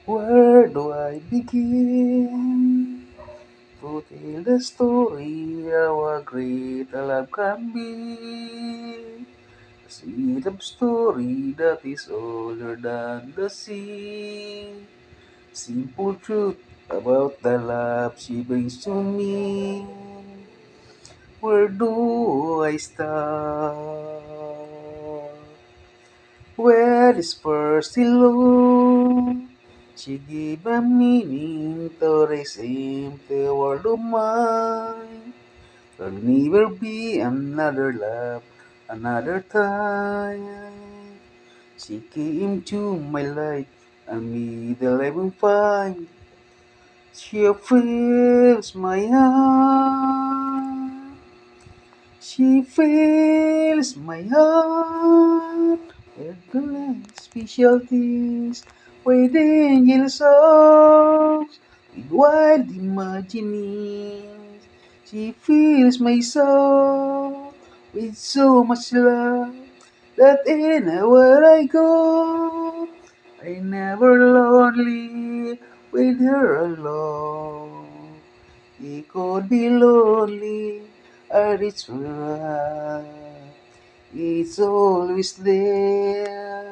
Where do I begin to tell the story of a great love can be? A sweet love story that is older than the sea. Simple truth about the love she brings to me. Where do I start? Where is first hello? She gave a meaning to this empty world of mine. There'll never be another love, another time. She came to my life, and me the life will find. She fills my heart. She fills my heart with grand special things, with angel songs, with wild imaginings. She fills my soul with so much love that anywhere I go, I never lonely with her alone. He could be lonely, and it's right. It's always there.